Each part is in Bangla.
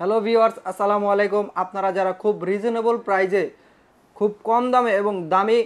হ্যালো ভিউয়ার্স, আসসালামু আলাইকুম। আপনারা যারা খুব রিজনেবল প্রাইজে খুব কম দামে এবং দামি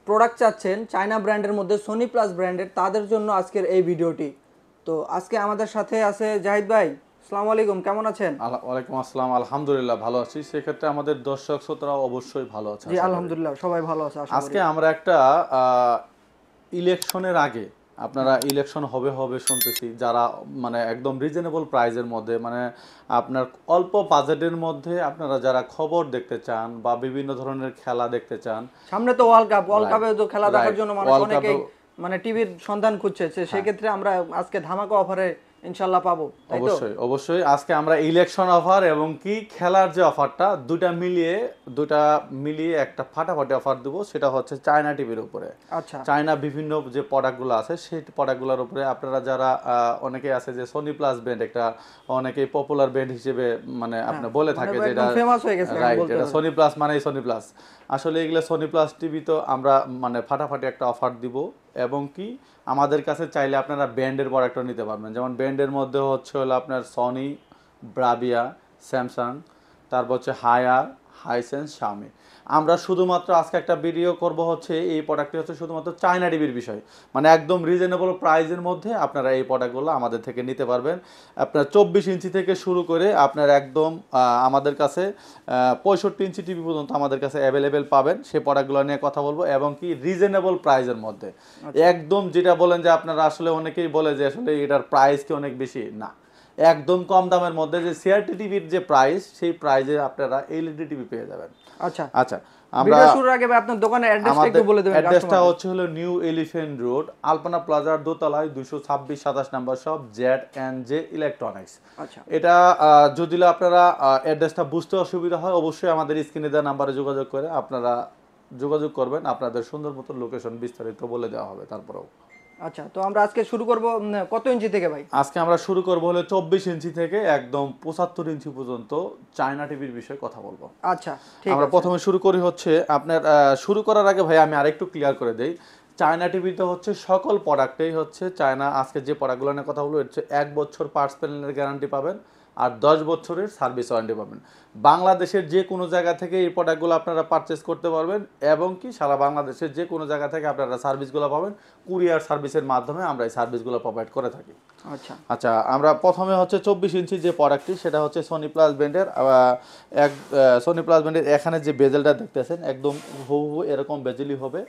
প্রোডাক্ট চাচ্ছেন চায়না ব্র্যান্ডের মধ্যে সোনি প্লাস ব্র্যান্ডের, তাদের জন্য আজকের এই ভিডিওটি। তো আজকে আমাদের সাথে আছে জাহিদ ভাই। আসসালামু আলাইকুম, কেমন আছেন? ওয়ালাইকুম আসসালাম, আলহামদুলিল্লাহ ভালো আছি। সেক্ষেত্রে আমাদের দর্শক শ্রোতারা অবশ্যই ভালো আছে জি আশা করি। আলহামদুলিল্লাহ, সবাই ভালো আছে আশা করি। আজকে আমরা একটা ইলেকশনের আগে, আপনারা ইলেকশন হবে হবে শুনতেছি, যারা মানে একদম রিজনেবল প্রাইজের মধ্যে, মানে আপনার অল্প বাজেটের মধ্যে আপনারা যারা খবর দেখতে চান বা বিভিন্ন ধরনের খেলা দেখতে চান। সামনে তো ওয়ার্ল্ড কাপে তো খেলা দেখার রাইট, জন্য মানুষ ওয়ার্ল্ড অনেকেই কাপে মানে টিভির সন্ধান খুঁজছে, সেই ক্ষেত্রে আমরা আজকে ধামাকা অফারে ইনশাআল্লাহ পাবো, তাই তো? অবশ্যই অবশ্যই আজকে আমরা ইলেকশন অফার এবং কি খেলার যে অফারটা দুটা মিলিয়ে একটা ফাটাফাটি অফার দেব। সেটা হচ্ছে চায়না টিভির উপরে। আচ্ছা চায়না বিভিন্ন যে প্রোডাক্টগুলো আছে সেই প্রোডাক্টগুলোর উপরে আপনারা যারা অনেকেই আছে যে সোনি প্লাস ব্র্যান্ড একটা অনেকেই পপুলার ব্র্যান্ড হিসেবে মানে আপনার বলে থাকে যে এটা ফেমাস হয়ে গেছে রাইট, বলতে এটা হবে। সোনি প্লাস মানেই সোনি প্লাস। আসলে এগুলো সোনি প্লাস টিভি তো আমরা মানে ফাটাফাটি একটা অফার দিব। এবং কি আমাদের কাছে চাইলে আপনারা ব্র্যান্ডের প্রোডাক্টও নিতে পারবেন। যেমন ব্র্যান্ডের মধ্যে হচ্ছে হলো আপনার সনি, ব্রাভিয়া, স্যামসাং, তারপর হচ্ছে হায়ার, হাইসেন্স, শাওমি। আমরা শুধুমাত্র আজকে একটা ভিডিও করব হচ্ছে এই প্রোডাক্টটি হচ্ছে শুধুমাত্র চায়না টিভির বিষয়, মানে একদম রিজনেবল প্রাইসের মধ্যে আপনারা এই প্রোডাক্টগুলো আমাদের থেকে নিতে পারবেন। আপনার 24 ইঞ্চি থেকে শুরু করে আপনার একদম আমাদের কাছে 65 ইঞ্চি টিভি পর্যন্ত আমাদের কাছে অ্যাভেলেবেল পাবেন। সেই প্রোডাক্টগুলো নিয়ে কথা বলবো এবং কি রিজনেবল প্রাইসের মধ্যে। একদম যেটা বলেন যে আপনারা আসলে অনেকেই বলে যে আসলে এটার প্রাইস কি অনেক বেশি, না, একদম কম দামের মধ্যে যে সিআরটি টিভির যে প্রাইস, সেই প্রাইসে আপনারা এলইডি টিভি পেয়ে যাবেন। আচ্ছা, আচ্ছা, আমরা ভিডিও শুরুর আগে ভাই আপনার দোকানের অ্যাড্রেসটা একটু আমাদের বলে দেবেন অ্যাড্রেসটা কাস্টমারদের। হচ্ছে হলো নিউ এলিফ্যান্ট রোড, আলপনা প্লাজার দোতলায় 226-27 নম্বর শপ, Z&J ইলেকট্রনিক্স। আচ্ছা এটা যদি আপনারা অ্যাড্রেসটা বুঝতে অসুবিধা হয়, অবশ্যই আমাদের স্ক্রিনে দেওয়া নাম্বারে যোগাযোগ করে আপনারা যোগাযোগ করবেন। আপনাদের সুন্দর মতো লোকেশন বিস্তারিত বলে দেওয়া হবে। তারপরেও আচ্ছা, তো আমরা আজকে শুরু করব কত ইঞ্চি থেকে ভাই? আজকে আমরা শুরু করবো হলো 24 ইঞ্চি থেকে একদম 75 ইঞ্চি পর্যন্ত চায়না টিভির বিষয়ে কথা বলবো। আচ্ছা ঠিক আমরা আছে। প্রথমে শুরু করি হচ্ছে আপনার শুরু করার আগে ভাই আমি আরেকটু ক্লিয়ার করে দেই। চায়না টিভিতে হচ্ছে সকল প্রোডাক্টেই হচ্ছে চায়না, আজকে যে প্রোডাক্টগুলো নিয়ে কথা বলবো হচ্ছে 1 বছর পার্টস প্যানেলের গ্যারান্টি পাবেন আর 10 বছরের সার্ভিস ওয়ারেন্টি পাবেন। বাংলাদেশের যে কোনো জায়গা থেকে এই প্রোডাক্টগুলো আপনারা পারচেস করতে পারবেন এবং কি সারা বাংলাদেশের যে কোনো জায়গা থেকে আপনারা সার্ভিসগুলো পাবেন। কুরিয়ার সার্ভিসের মাধ্যমে আমরা এই সার্ভিসগুলো প্রোভাইড করে থাকি। আচ্ছা আচ্ছা, আমরা প্রথমে হচ্ছে 24 ইঞ্চি যে প্রোডাক্টটি, সেটা হচ্ছে সোনি প্লাস ব্র্যান্ডের সোনি প্লাস ব্র্যান্ডের। এখানে যে বেজেলটা দেখতেছেন একদম হুবহু এরকম বেজেলই হবে।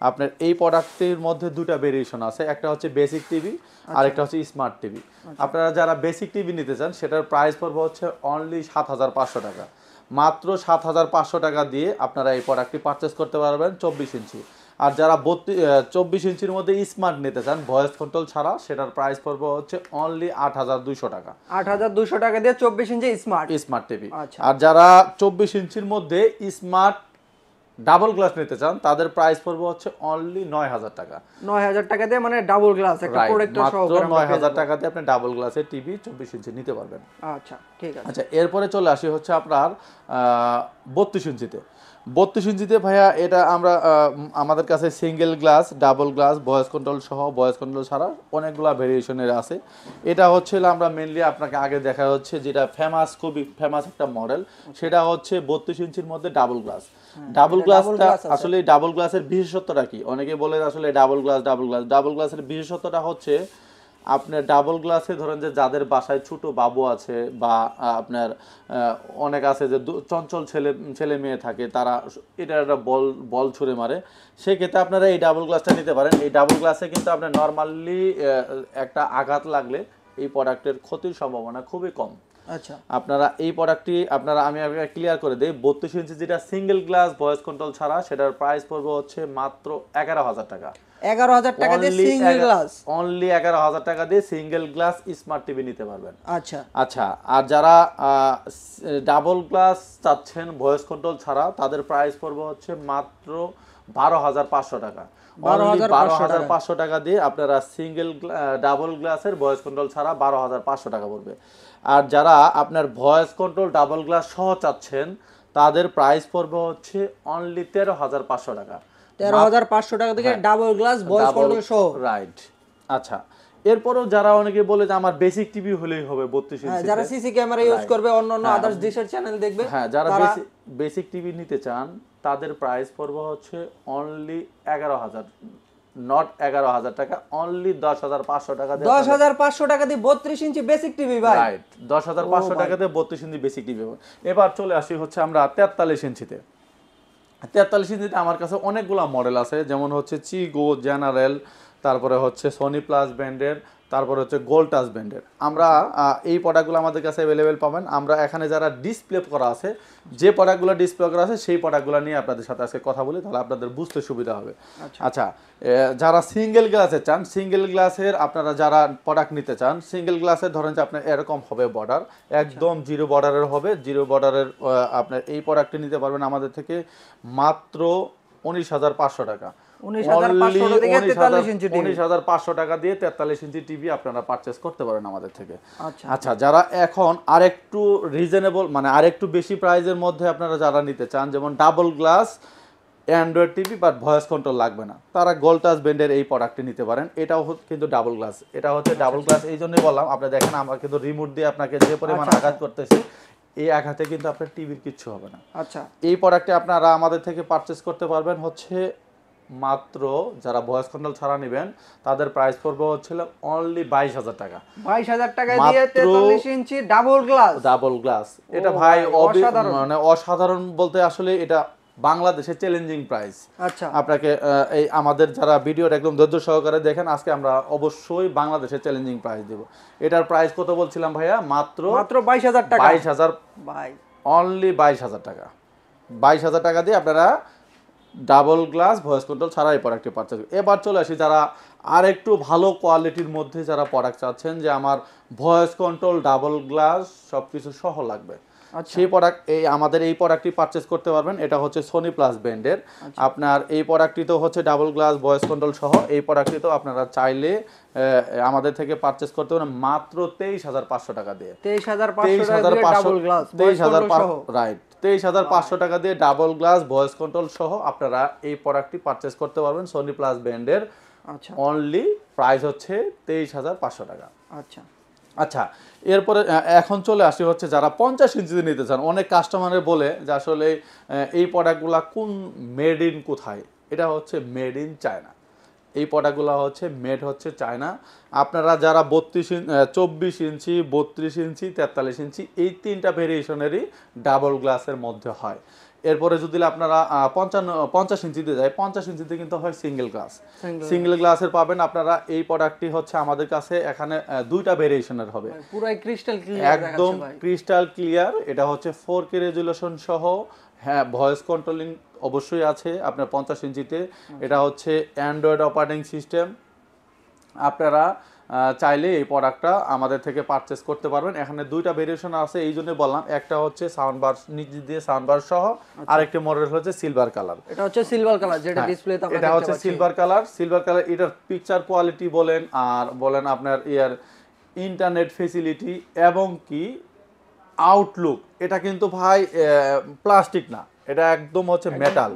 আপনার এই প্রোডাক্টটির মধ্যে দুটা ভেরিয়েশন আছে, একটা হচ্ছে বেসিক টিভি আর একটা হচ্ছে স্মার্ট টিভি। আপনারা যারা বেসিক টিভি নিতে চান সেটার প্রাইস পড়বে হচ্ছে অনলি 7,500 টাকা। মাত্র 7,500 টাকা দিয়ে আপনারা এই প্রোডাক্টটি পারচেস করতে পারবেন 24 ইঞ্চি। আর যারা 24 ইঞ্চির মধ্যে স্মার্ট নিতে চান ভয়েস কন্ট্রোল ছাড়া, সেটার প্রাইস পড়বে হচ্ছে অনলি 8,200 টাকা। 8,200 টাকা দিয়ে 24 ইঞ্চি স্মার্ট স্মার্ট টিভি। আচ্ছা আর যারা 24 ইঞ্চির মধ্যে স্মার্ট ডাবল গ্লাস নিতে চান তাদের প্রাইস পড়বে হচ্ছে অনলি 9,000 টাকা। 9,000 টাকা দিয়ে মানে ডাবল গ্লাস একটা রাইট, প্রোডাক্টর সহ মাত্র করে আমরা পেয়ে 9,000 যাবো। টাকা দিয়ে আপনি ডাবল গ্লাসের টিভি 24 ইঞ্চি নিতে পারবেন। আচ্ছা ঠিক আছে। আচ্ছা, এরপরে চলে আসি হচ্ছে আপনার 32 ইঞ্চিতে। 32 ইঞ্চিতে ভাইয়া এটা আমরা আমাদের কাছে single glass, double glass, voice control সহ, ভয়েস কন্ট্রোল ছাড়া অনেকগুলো ভেরিয়েশনের আছে। এটা হচ্ছে আমরা মেনলি আপনাকে আগে দেখা হচ্ছে যেটা ফেমাস, খুবই ফেমাস একটা মডেল, সেটা হচ্ছে 32 ইঞ্চির মধ্যে ডাবল গ্লাস। ডাবল গ্লাসটা আসলে ডাবল গ্লাসের বিশেষত্বটা কি? অনেকে বলে আসলে ডাবল গ্লাসের বিশেষত্বটা হচ্ছে আপনার ডাবল গ্লাসে ধরেন যে যাদের বাসায় ছোট বাবু আছে বা আপনার অনেক আছে যে চঞ্চল ছেলে মেয়ে থাকে, তারা এটা একটা বল ছুঁড়ে মারে, সেক্ষেত্রে আপনারা এই ডাবল গ্লাসটা নিতে পারেন। এই ডাবল গ্লাসে কিন্তু আপনার নর্মালি একটা আঘাত লাগলে এই প্রোডাক্টের ক্ষতির সম্ভাবনা খুবই কম। আচ্ছা আপনারা এই প্রোডাক্টটি আমি আপনাকে ক্লিয়ার করে দিই। 32 ইঞ্চি যেটা সিঙ্গেল গ্লাস ভয়েস কন্ট্রোল ছাড়া, সেটার প্রাইস পড়বে হচ্ছে মাত্র 11,000 টাকা। 11,000 টাকা দিয়ে সিঙ্গেল গ্লাস, অনলি 11,000 টাকা দিয়ে সিঙ্গেল গ্লাস স্মার্ট টিভি নিতে পারবেন। আচ্ছা আচ্ছা, আর যারা ডাবল গ্লাস চাচ্ছেন ভয়েস কন্ট্রোল ছাড়া, তাদের প্রাইস পড়বে হচ্ছে মাত্র 12,500 টাকা। 12,500 টাকা দিয়ে আপনারা সিঙ্গেল ডাবল গ্লাসের ভয়েস কন্ট্রোল ছাড়া 12,500 টাকা পড়বে। আর যারা আপনার ভয়েস কন্ট্রোল ডাবল গ্লাস সহ চাচ্ছেন, তাদের প্রাইস পড়বে হচ্ছে অনলি 13,500 টাকা। 13,500 টাকা থেকে ডাবল গ্লাস ভয়েস কন্ট্রোল সহ। রাইট। আচ্ছা, এরপরও যারা অনেকে বলে যে আমার বেসিক টিভি হলেই হবে 32 হ্যাঁ, ইঞ্চি, যারা সিসি ক্যামেরা ইউজ করবে, অন্যান্য হ্যাঁ, আদার্স ডিশের চ্যানেল দেখবে, হ্যাঁ, যারা তারা বেসিক টিভি নিতে চান তাদের প্রাইস পড়বে হচ্ছে অনলি 11,000, নট 11,000 টাকা, অনলি 10,500 টাকা দিয়ে 10,500 টাকা দিয়ে 32 ইঞ্চি বেসিক টিভি ভাই। রাইট, 10,500 টাকা দিয়ে 32 ইঞ্চি বেসিক টিভি। এবার চলে আসি হচ্ছে আমরা 43 ইঞ্চিতে। 43 ইঞ্চিতে আমার কাছে অনেকগুলো মডেল আছে, যেমন হচ্ছে চিগো, জেনারেল, তারপরে হচ্ছে সোনি প্লাস ব্র্যান্ডের, তারপরে হচ্ছে গোল্ড টাচ ব্র্যান্ডের। আমরা এই প্রোডাক্টগুলো আমাদের কাছে অ্যাভেলেবেল পাবেন। আমরা এখানে যারা ডিসপ্লে করা আছে, যে প্রোডাক্টগুলো ডিসপ্লে করা আছে সেই প্রোডাক্টগুলো নিয়ে আপনাদের সাথে আজকে কথা বলি, তাহলে আপনাদের বুঝতে সুবিধা হবে। আচ্ছা, যারা সিঙ্গেল গ্লাসে চান, সিঙ্গেল গ্লাসের আপনারা যারা প্রোডাক্ট নিতে চান, সিঙ্গেল গ্লাসের ধরেন যে আপনার এরকম হবে বর্ডার, একদম জিরো বর্ডারের হবে, জিরো বর্ডারের আপনার এই প্রোডাক্টটি নিতে পারবেন আমাদের থেকে মাত্র 19,500 টাকা। 19,500 টাকা দিয়ে 43 ইঞ্চি টিভি আপনারা পারচেজ করতে পারেন আমাদের থেকে। আচ্ছা, যারা এখন আরেকটু রিজনেবল মানে আরেকটু বেশি প্রাইজের মধ্যে আপনারা যারা নিতে চান, যেমন double glass Android TV but voice control লাগবে না, তারা গোল্ড টাচ ব্র্যান্ডের এই প্রোডাক্টটি নিতে পারেন। এটাও কিন্তু ডাবল গ্লাস, এটা হচ্ছে ডাবল গ্লাস এই জন্যই বললাম। আপনি দেখেন আমরা কিন্তু রিমোট দিয়ে আপনাকে যে পরিমাণ আঘাত করতেছি, এই আঘাতে কিন্তু আপনার টিভির কিচ্ছু হবে না। আচ্ছা, এই প্রোডাক্টটি আপনারা আমাদের থেকে পারচেজ করতে পারবেন হচ্ছে মাত্র, যারা ভয়েস কন্ট্রোল ছাড়া নেবেন তাদের প্রাইস পড়বে হচ্ছিল অনলি 22,000 টাকা। 22,000 টাকা দিয়ে 43 ইঞ্চি ডাবল গ্লাস। ডাবল গ্লাস এটা ভাই মানে অসাধারণ বলতে আসলে এটা বাংলাদেশের চ্যালেঞ্জিং প্রাইস। আচ্ছা, আপনাকে এই আমাদের যারা ভিডিওটা একদম ধৈর্য সহকারে দেখেন, আজকে আমরা অবশ্যই বাংলাদেশের চ্যালেঞ্জিং প্রাইস দেব। এটার প্রাইস কত বলছিলাম ভাইয়া? মাত্র 22,000 টাকা। 22,000 ভাই, অনলি 22,000 টাকা। 22,000 টাকা দিয়ে আপনারা ডাবল গ্লাস ভয়েস কন্ট্রোল ছাড়া এই প্রোডাক্টটি পারচেজ। এবার চলে আসি যারা আর একটু ভালো কোয়ালিটির মধ্যে যারা প্রোডাক্ট চাচ্ছেন, যে আমার ভয়েস কন্ট্রোল ডাবল গ্লাস সব কিছু সহ লাগবে, সেই প্রোডাক্ট আমাদের এই প্রোডাক্টটি পারচেজ করতে পারবেন। এটা হচ্ছে সোনি প্লাস ব্র্যান্ডের। আপনার এই প্রোডাক্টটি তো হচ্ছে ডাবল গ্লাস ভয়েস কন্ট্রোল সহ। এই প্রোডাক্টটি তো আপনারা চাইলে আমাদের থেকে পারচেজ করতে পারেন মাত্র 23,500 টাকা দিয়ে। 23,500 টাকা দিয়ে ডাবল গ্লাস ভয়েস কন্ট্রোল সহ আপনারা এই প্রোডাক্টটি পারচেজ করতে পারবেন সোনি প্লাস ব্র্যান্ডের। আচ্ছা, অনলি প্রাইস হচ্ছে 23,500 টাকা। আচ্ছা, আচ্ছা, এরপরে এখন চলে আসি হচ্ছে যারা 50 ইঞ্চিতে নিতে চান। অনেক কাস্টমারে বলে যে আসলে এই প্রোডাক্টগুলো কোন মেড ইন কোথায়, এটা হচ্ছে মেড ইন চায়না। এই প্রোডাক্টগুলো হচ্ছে মেড হচ্ছে চায়না। আপনারা যারা 24 ইঞ্চি, 32 ইঞ্চি, 43 ইঞ্চি এই তিনটা ভেরিয়েশনেরই ডাবল গ্লাসের মধ্যে হয়। এরপরে যদি আপনারা 50 ইঞ্চিতে যায়, 50 ইঞ্চিতে কিন্তু হয় সিঙ্গেল গ্লাস। সিঙ্গেল গ্লাসের পাবেন আপনারা। এই প্রোডাক্টটি হচ্ছে আমাদের কাছে এখানে দুইটা ভেরিয়েশনের হবে, পুরো ক্রিস্টাল ক্লিয়ার, একদম ক্রিস্টাল ক্লিয়ার। এটা হচ্ছে 4K রেজুলেশন সহ, হ্যাঁ ভয়েস কন্ট্রোলিং অবশ্যই আছে আপনার 50 ইঞ্চিতে। এটা হচ্ছে অ্যান্ড্রয়েড অপারেটিং সিস্টেম। আপনারা চাইলে এই প্রোডাক্টটা আমাদের থেকে পারচেজ করতে পারবেন। এখানে দুইটা ভেরিয়েশন আছে, এই জন্য বললাম। একটা হচ্ছে সাউন্ড বার, নিচে দিয়ে সাউন্ড বার সহ, আরেকটা মডেল হচ্ছে সিলভার কালার। এটা হচ্ছে সিলভার কালার, যেটা ডিসপ্লেতে আমরা এটা হচ্ছে সিলভার কালার। সিলভার কালার এটার পিকচার কোয়ালিটি বলেন আর বলেন আপনার ইন্টারনেট ফেসিলিটি এবং কি আউটলুক, এটা কিন্তু ভাই প্লাস্টিক না, এটা একদম হচ্ছে মেটাল।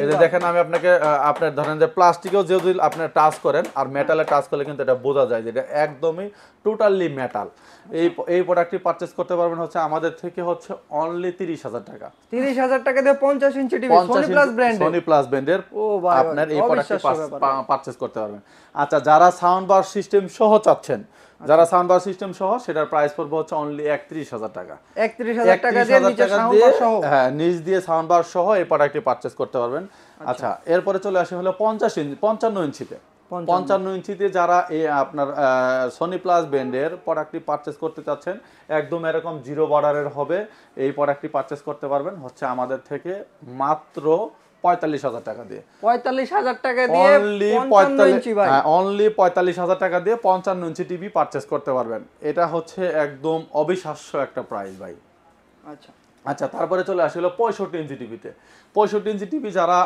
এই যে দেখেন, আমি আপনাকে আপনার ধরেন যে প্লাস্টিকেও যদি আপনি টাচ করেন আর মেটালে টাচ করলে কিন্তু এটা বোঝা যায় যে এটা একদমই টোটালি মেটাল। এই প্রোডাক্টটি পারচেজ করতে পারবেন হচ্ছে আমাদের থেকে হচ্ছে অনলি 30,000 টাকা। 30,000 টাকা দিয়ে 50 ইঞ্চি টিভি সোনি প্লাস ব্র্যান্ডের, সোনি প্লাস ব্র্যান্ডের আপনার এই প্রোডাক্টটি পারচেজ করতে পারবেন। আচ্ছা, যারা সাউন্ড বার সিস্টেম সহ চাচ্ছেন, যারা সাউন্ড বার সিস্টেম সহ, সেটার প্রাইস পড়বে হচ্ছে অনলি 31,000 টাকা। 31,000 টাকা দিয়ে নিচে সাউন্ড বার সহ, হ্যাঁ নিচ দিয়ে সাউন্ড বার সহ এই প্রোডাক্টটি পারচেজ করতে পারবেন। আচ্ছা, এরপরে চলে আসে হলো 55 ইঞ্চিতে। 55 ইঞ্চিতে যারা এই আপনার সোনি প্লাস ব্র্যান্ডের প্রোডাক্টটি পারচেজ করতে চাচ্ছেন, একদম এরকম জিরো বর্ডারের হবে, এই প্রোডাক্টটি পারচেজ করতে পারবেন হচ্ছে আমাদের থেকে মাত্র 45,000 টাকা দিয়ে। 45,000 টাকা দিয়ে অনলি 45,000 টাকা দিয়ে 55 ইঞ্চি টিভি পারচেজ করতে পারবেন। এটা হচ্ছে একদম অবিশ্বাস্য একটা প্রাইস ভাই। আচ্ছা, আচ্ছা, তারপরে চলে আসলো 65 ইঞ্চি টিভিতে। 65 ইঞ্চি টিভি যারা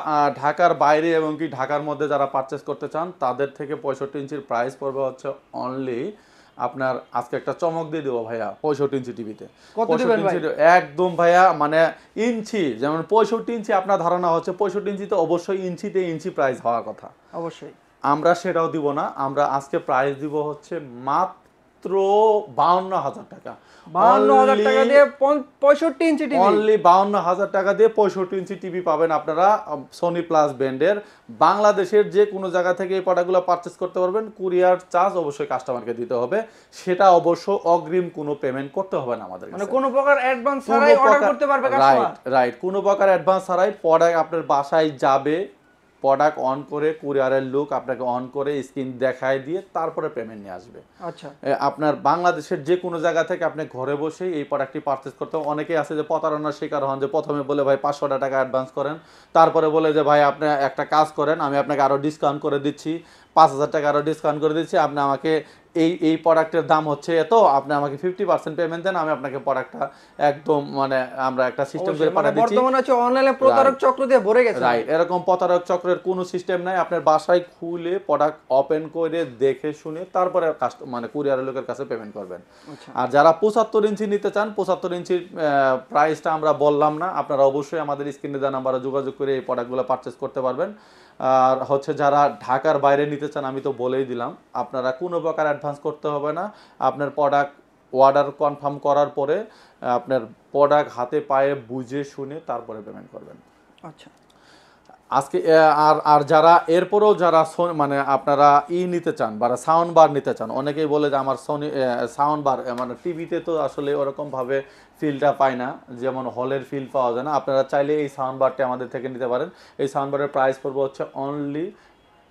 ঢাকার বাইরে এবং কি ঢাকার মধ্যে যারা পারচেজ করতে চান, তাদের থেকে 65 ইঞ্চির প্রাইস পড়বে হচ্ছে অনলি আপনার, আজকে একটা চমক দিয়ে দেবো ভাইয়া 65 ইঞ্চি টিভিতে। 65 ইঞ্চি একদম ভাইয়া মানে ইঞ্চি, যেমন 65 ইঞ্চি আপনার ধারণা হচ্ছে 65 ইঞ্চিতে অবশ্যই ইঞ্চিতে ইঞ্চি প্রাইস হওয়ার কথা। অবশ্যই আমরা সেটাও দিব না, আমরা আজকে প্রাইস দিব হচ্ছে মাত্র 52,000 টাকা। 52,000 টাকা দিয়ে 65 ইঞ্চি টিভি। অনলি 52,000 টাকা দিয়ে 65 ইঞ্চি টিভি পাবেন আপনারা সোনি প্লাস ব্র্যান্ডের। বাংলাদেশের যে কোনো জায়গা থেকে এই প্রোডাক্টগুলো পারচেস করতে পারবেন। কুরিয়ার চার্জ অবশ্যই কাস্টমারকে দিতে হবে, সেটা অবশ্য অগ্রিম কোনো পেমেন্ট করতে হবে না আমাদের মানে কাছে। কোনো প্রকার অ্যাডভান্স ছাড়াই অর্ডার করতে পারবে কাস্টমার। রাইট, কোনো প্রকার অ্যাডভান্স ছাড়াই প্রোডাক্ট আপনার বাসায় যাবে, প্রোডাক্ট অন করে কুরিয়ারের লোক আপনাকে অন করে স্ক্রিন দেখায় দিয়ে তারপরে পেমেন্ট নিয়ে আসবে। আচ্ছা, আপনার বাংলাদেশের যে কোনো জায়গা থেকে আপনি ঘরে বসেই এই প্রোডাক্টটি পারচেস করতে হবে। অনেকেই আছে যে প্রতারণার শিকার হন, যে প্রথমে বলে ভাই 500 টাকা অ্যাডভান্স করেন, তারপরে বলে যে ভাই আপনি একটা কাজ করেন, আমি আপনাকে আরও ডিসকাউন্ট করে দিচ্ছি, 5,000 টাকা আরও ডিসকাউন্ট করে দিচ্ছি, আপনি আমাকে এই প্রোডাক্টের দাম হচ্ছে এত, আপনি আমাকে 50% পেমেন্ট দেন, আমি আপনাকে প্রোডাক্টটা একদম মানে আমরা একটা সিস্টেম করে পাঠিয়ে দিচ্ছি। বর্তমানে হচ্ছে অনলাইনে প্রতারক চক্র দিয়ে ভরে গেছে। রাইট, এরকম প্রতারক চক্রের কোনো সিস্টেম নাই। আপনার বাসায় খুলে প্রোডাক্ট ওপেন করে দেখে শুনে তারপরে মানে কুরিয়ারের লোকের কাছে পেমেন্ট করবেন। আর যারা 75 ইঞ্চি নিতে চান, 75 ইঞ্চির প্রাইসটা আমরা বললাম না, আপনারা অবশ্যই আমাদের স্ক্রিনে দেওয়া নাম্বারে যোগাযোগ করে এই প্রোডাক্টগুলো পারচেস করতে পারবেন। আর হচ্ছে যারা ঢাকার বাইরে নিতে চান, আমি তো বলেই দিলাম, আপনারা কোনো প্রকার অ্যাডভান্স করতে হবে না। আপনার প্রোডাক্ট অর্ডার কনফার্ম করার পরে আপনার প্রোডাক্ট হাতে পায়ে বুঝে শুনে তারপরে পেমেন্ট করবেন। আচ্ছা, আজকে আর যারা এরপরেও যারা মানে আপনারা নিতে চান বা সাউন্ড বার নিতে চান, অনেকেই বলে যে আমার সোনি সাউন্ড বার মানে টিভিতে তো আসলে ওরকমভাবে ফিলটা পায় না, যেমন হলের ফিল পাওয়া যায় না। আপনারা চাইলে এই সাউন্ড বারটি আমাদের থেকে নিতে পারেন। এই সাউন্ড বারের প্রাইস পড়বে হচ্ছে অনলি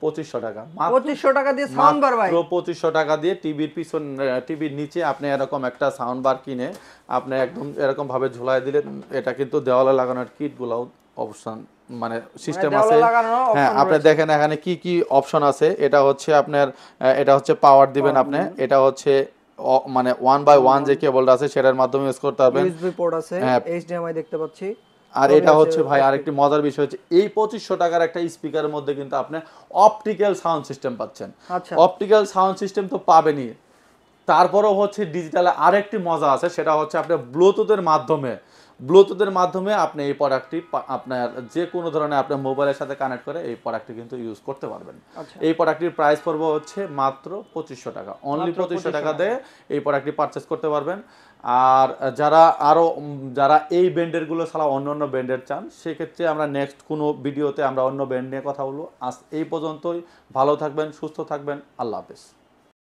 2500 টাকা। 2500 টাকা দিয়ে সাউন্ড বার ভাই, 2500 টাকা দিয়ে টিভির পিছন টিভির নিচে আপনি এরকম একটা সাউন্ড বার কিনে আপনি একদম এরকম ভাবে ঝুলাই দিলে, এটা কিন্তু দেওয়ালে লাগানোর কিটগুলো অপশন মানে সিস্টেম আছে। হ্যাঁ, আপনি দেখেন এখানে কি কি অপশন আছে। এটা হচ্ছে আপনার এটা হচ্ছে পাওয়ার দিবেন আপনি, এটা হচ্ছে মানে 1/1 যে কেবলটা আছে সেটার মাধ্যমে ইউজ করতে পারবেন। ইউএসবি পোর্ট আছে, এইচডিএমআই দেখতে পাচ্ছি। আর এটা হচ্ছে ভাই আরেকটি মজার বিষয় হচ্ছে এই 2500 টাকার একটা স্পিকারের মধ্যে কিন্তু আপনি অপটিক্যাল সাউন্ড সিস্টেম পাচ্ছেন। অপটিক্যাল সাউন্ড সিস্টেম তো পাবেনই, তারপরেও হচ্ছে ডিজিটালে আরেকটি মজা আছে, সেটা হচ্ছে আপনি ব্লুটুথের মাধ্যমে আপনি এই প্রোডাক্টটি আপনার যে কোনো ধরনের আপনার মোবাইলের সাথে কানেক্ট করে এই প্রোডাক্টটি কিন্তু ইউজ করতে পারবেন। এই প্রোডাক্টটির প্রাইস পড়বে হচ্ছে মাত্র 2500 টাকা। অনলি 2500 টাকা দিয়ে এই প্রোডাক্টটি পারচেস করতে পারবেন। আর যারা এই ব্র্যান্ডেরগুলো ছাড়া অন্য অন্য ব্র্যান্ডের চান, সেক্ষেত্রে আমরা নেক্সট কোনো ভিডিওতে আমরা অন্য ব্র্যান্ড নিয়ে কথা বলবো। আজ এই পর্যন্তই, ভালো থাকবেন, সুস্থ থাকবেন, আল্লাহ হাফেজ।